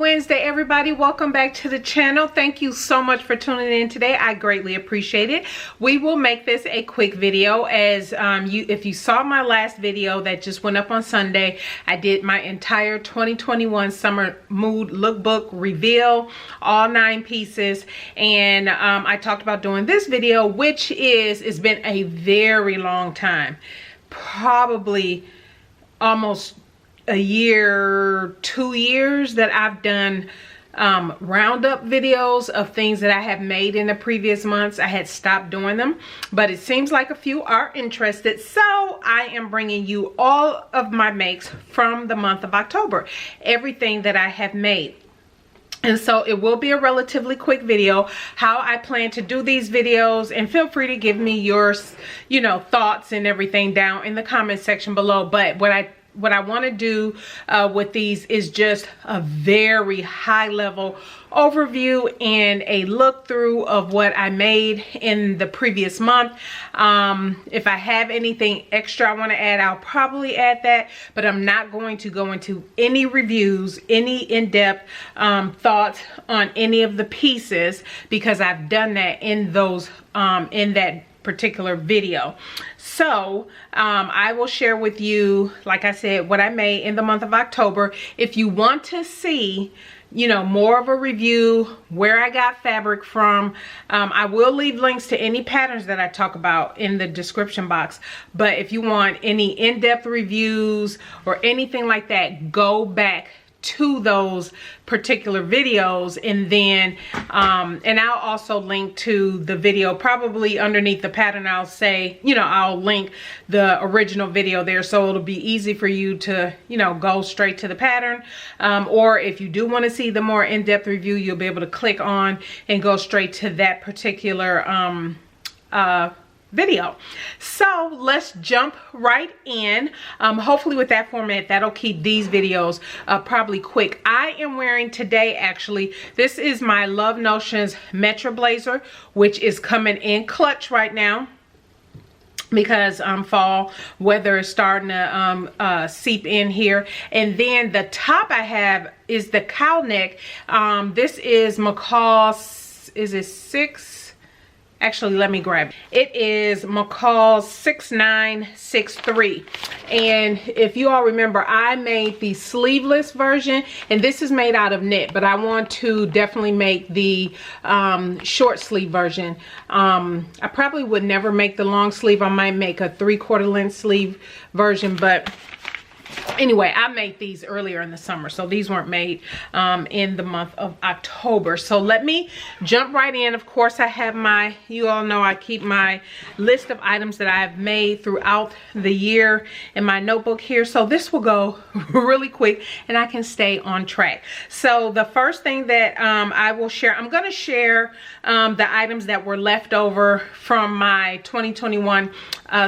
Wednesday, everybody. Welcome back to the channel. Thank you so much for tuning in today. I greatly appreciate it. We will make this a quick video, as if you saw my last video that just went up on Sunday, I did my entire 2021 summer mood lookbook reveal, all 9 pieces, and I talked about doing this video, which it's been a very long time, probably almost a year, 2 years that I've done roundup videos of things that I have made in the previous months. I had stopped doing them, but it seems like a few are interested, so I am bringing you all of my makes from the month of October, everything that I have made. And so it will be a relatively quick video, how I plan to do these videos, and feel free to give me your, thoughts and everything down in the comment section below. But what I want to do with these is just a very high level overview and a look through of what I made in the previous month. If I have anything extra I want to add, I'll probably add that, but I'm not going to go into any reviews, any in-depth thoughts on any of the pieces, because I've done that in those in that particular video. So I will share with you, like I said, what I made in the month of October. If you want to see more of a review, where I got fabric from, I will leave links to any patterns that I talk about in the description box. But if you want any in-depth reviews or anything like that, go back to those particular videos, and then and I'll also link to the video probably underneath the pattern. I'll say, I'll link the original video there, so it'll be easy for you to go straight to the pattern, or if you do want to see the more in-depth review, you'll be able to click on and go straight to that particular video. So let's jump right in. Hopefully with that format, that'll keep these videos probably quick. I am wearing today, actually, this is my Love Notions Metra blazer, which is coming in clutch right now, because fall weather is starting to seep in here. And then the top I have is the cow neck. This is McCalls, is it 6? Actually, let me grab it. It is McCalls 6963. And if you all remember, I made the sleeveless version, and this is made out of knit, but I want to definitely make the short sleeve version. I probably would never make the long sleeve. I might make a 3/4 length sleeve version, but anyway, I made these earlier in the summer, so these weren't made in the month of October. So let me jump right in. Of course, I have you all know I keep my list of items that I've made throughout the year in my notebook here. So this will go really quick and I can stay on track. So the first thing that I will share, I'm going to share the items that were left over from my 2021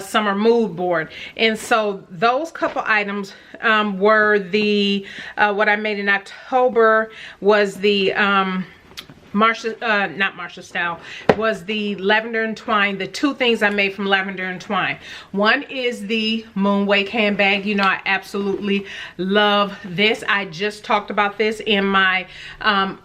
summer mood board. And so those couple items were the what I made in October was the not Marcia style, was the lavender and twine. The 2 things I made from lavender and twine. One is the moon wake handbag. I absolutely love this. I just talked about this in my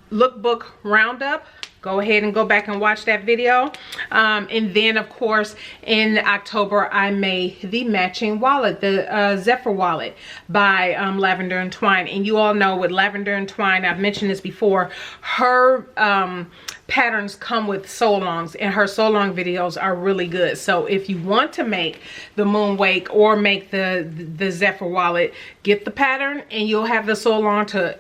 lookbook roundup. Go ahead and go back and watch that video. And then, of course, in October, I made the matching wallet, the Zephyr wallet by Lavender and Twine. And you all know with Lavender and Twine, I've mentioned this before, her patterns come with sew-alongs, and her sew-along videos are really good. So if you want to make the moon wake or make the Zephyr wallet, get the pattern and you'll have the sew-along to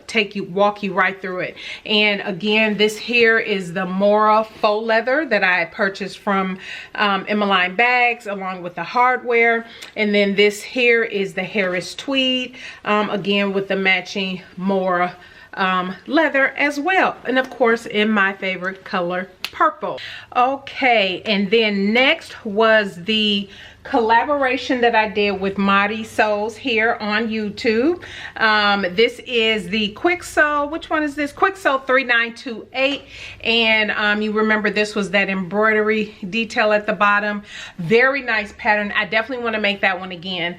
walk you right through it. And again, this here is the Mora faux leather that I purchased from Emmeline Bags, along with the hardware. And then this here is the Harris tweed, again with the matching Mora leather as well, and of course in my favorite color, purple. Okay, and then next was the collaboration that I did with Kwik Sews here on YouTube. This is the Kwik Sew. Which one is this? Kwik Sew 3928. And you remember this was that embroidery detail at the bottom. Very nice pattern. I definitely want to make that one again.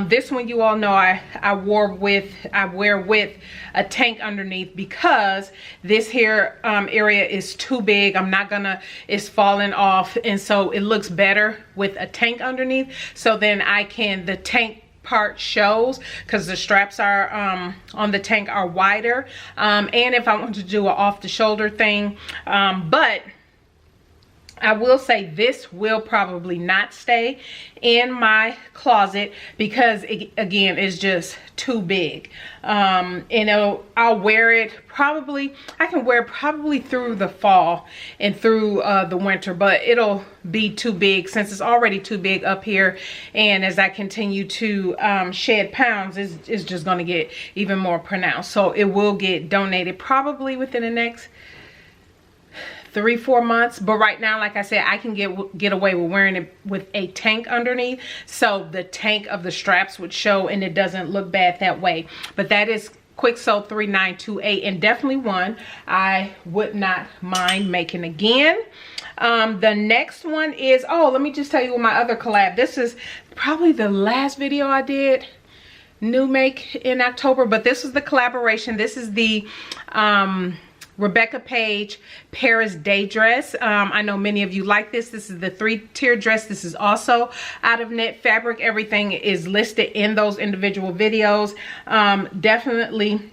This one, you all know, I wear with a tank underneath because this here area is too big. I'm not gonna, it's falling off, and so it looks better with a tank underneath. So then I can, the tank part shows because the straps are on the tank are wider, and if I want to do an off the shoulder thing, but I will say this will probably not stay in my closet because it, again, is just too big. And I'll wear it probably, I can wear it probably through the fall and through the winter, but it'll be too big since it's already too big up here. And as I continue to shed pounds, it's just going to get even more pronounced. So it will get donated probably within the next 3-4 months, but right now, like I said, I can get away with wearing it with a tank underneath, so the tank of the straps would show and it doesn't look bad that way. But that is Kwik Sew 3928, and definitely one I would not mind making again. The next one is, oh, let me just tell you my other collab. This is probably the last video I did new make in October, but this is the collaboration. This is the Rebecca Page Paris Day dress. I know many of you like this. This is the 3-tier dress. This is also out of knit fabric. Everything is listed in those individual videos. Definitely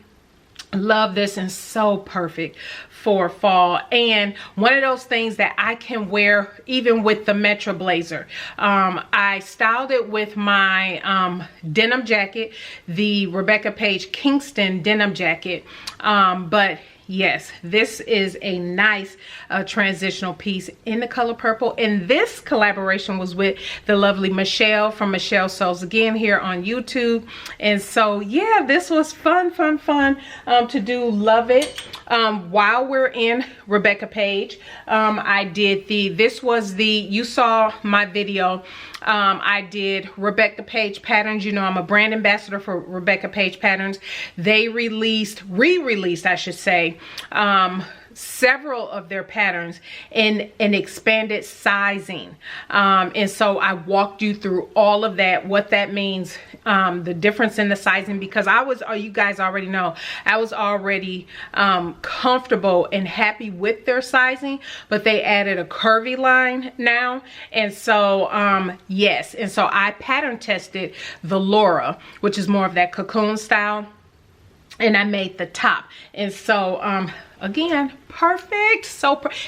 love this, and so perfect for fall, and one of those things that I can wear even with the Metra blazer. I styled it with my denim jacket, the Rebecca Page Kingston denim jacket, but yes, this is a nice transitional piece in the color purple, and this collaboration was with the lovely Michelle from McCalls Sews again here on YouTube. And so yeah, this was fun to do. Love it. While we're in Rebecca Page, I did this was the, you saw my video, I did Rebecca Page patterns. You know, I'm a brand ambassador for Rebecca Page patterns. They re-released, I should say, several of their patterns in an expanded sizing, and so I walked you through all of that, what that means, the difference in the sizing, because you guys already know, I was already comfortable and happy with their sizing, but they added a curvy line now, and so yes, and so I pattern tested the Laura, which is more of that cocoon style, and I made the top. And so again, perfect.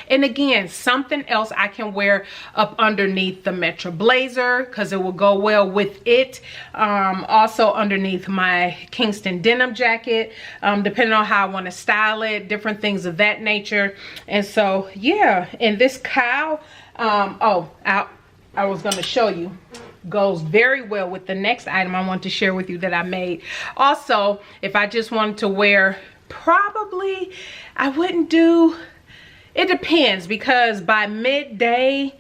And again, something else I can wear up underneath the Metra blazer because it will go well with it. Also underneath my Kingston denim jacket, depending on how I want to style it, different things of that nature. And so yeah, and this cowl, oh, I was going to show you, goes very well with the next item I want to share with you that I made. Also, if I just wanted to wear, probably I wouldn't do, it depends, because by midday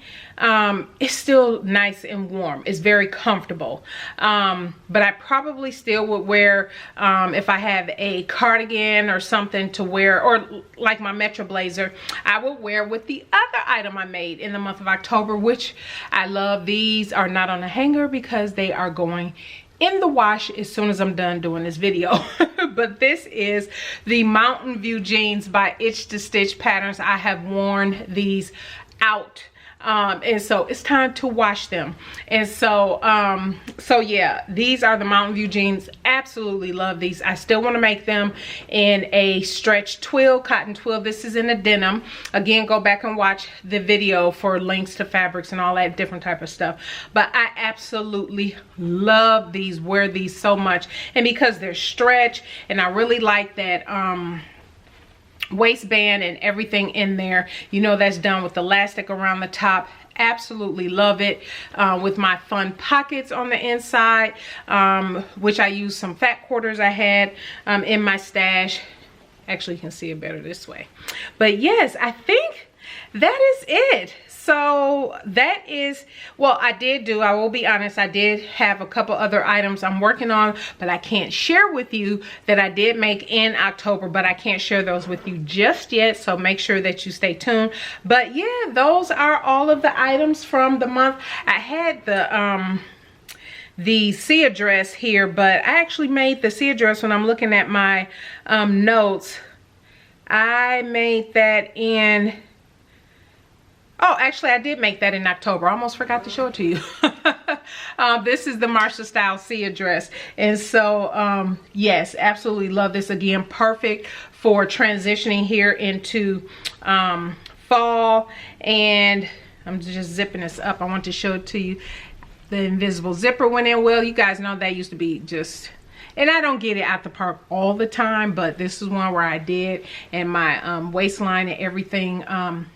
it's still nice and warm. It's very comfortable, but I probably still would wear, if I have a cardigan or something to wear, or like my Metra blazer, I would wear with the other item I made in the month of October, which I love. These are not on a hanger because they are going in the wash as soon as I'm done doing this video. But this is the Mountain View jeans by Itch to Stitch Patterns. I have worn these out, and so it's time to wash them. And so so yeah, these are the Mountain View jeans. Absolutely love these. I still want to make them in a stretch twill, cotton twill. This is in a denim. Again, go back and watch the video for links to fabrics and all that different type of stuff. But I absolutely love these, wear these so much, and because they're stretch, and I really like that waistband and everything in there, you know, that's done with elastic around the top. Absolutely love it, with my fun pockets on the inside, which I used some fat quarters I had in my stash. Actually, you can see it better this way. But yes, I think that is it. so that is, well, I will be honest, I did have a couple other items I'm working on, but I can't share with you that I did make in October, but I can't share those with you just yet, so make sure that you stay tuned. But yeah, those are all of the items from the month. I had the Sia dress here, but I actually made the Sia dress when I'm looking at my notes. I made that in, oh, actually I did make that in October. I almost forgot to show it to you. This is the Marsha style Sia dress. And so, yes, absolutely love this. Again, perfect for transitioning here into fall. And I'm just zipping this up. I want to show it to you. The invisible zipper went in well. You guys know that used to be just, and I don't get it out the park all the time, but this is one where I did, and my waistline and everything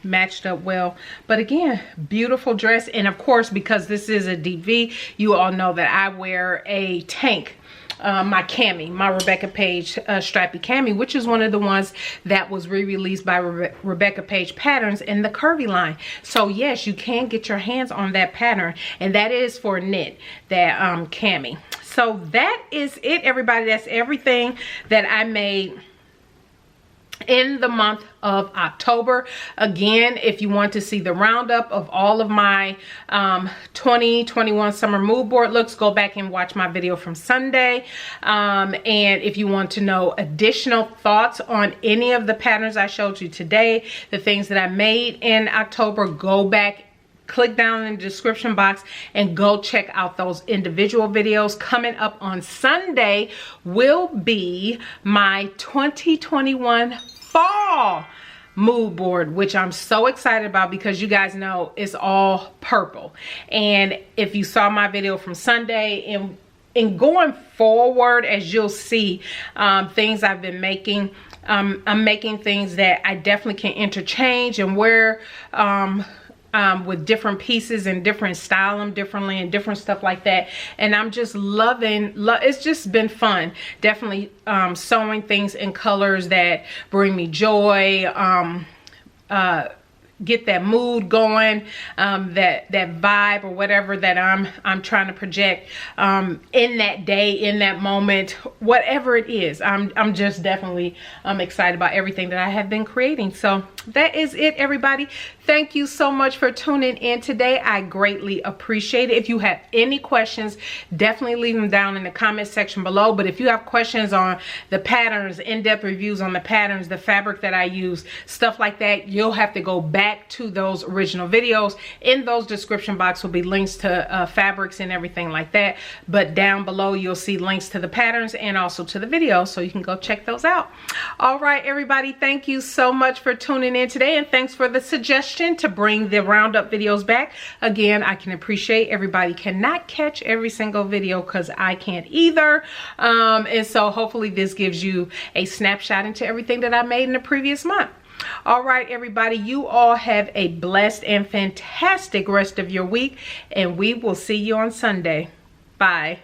matched up well. But again, beautiful dress. And of course, because this is a DV, you all know that I wear a tank. My cami, my Rebecca Page strappy cami, which is one of the ones that was re-released by Rebecca Page Patterns in the curvy line. So yes, you can get your hands on that pattern, and that is for knit, that cami. So that is it, everybody. That's everything that I made in the month of October. Again, if you want to see the roundup of all of my 2021 summer mood board looks, go back and watch my video from Sunday. And if you want to know additional thoughts on any of the patterns I showed you today, the things that I made in October, go back, click down in the description box and go check out those individual videos. Coming up on Sunday will be my 2021 fall mood board, which I'm so excited about because you guys know it's all purple. And if you saw my video from Sunday, and going forward, as you'll see, things I've been making, I'm making things that I definitely can interchange and wear with different pieces and different style them differently and different stuff like that. And I'm just loving, it's just been fun. Definitely sewing things in colors that bring me joy, get that mood going, that vibe or whatever that I'm trying to project in that day, in that moment, whatever it is. I'm just definitely excited about everything that I have been creating. So that is it, everybody. Thank you so much for tuning in today. I greatly appreciate it. If you have any questions, definitely leave them down in the comment section below. But if you have questions on the patterns, in-depth reviews on the patterns, the fabric that I use, stuff like that, you'll have to go back to those original videos. In those description box will be links to fabrics and everything like that. But down below, you'll see links to the patterns and also to the videos, so you can go check those out. All right, everybody, thank you so much for tuning in today, and thanks for the suggestion to bring the roundup videos back. Again, I can appreciate everybody cannot catch every single video because I can't either. And so hopefully this gives you a snapshot into everything that I made in the previous month. All right, everybody, you all have a blessed and fantastic rest of your week, and we will see you on Sunday. Bye.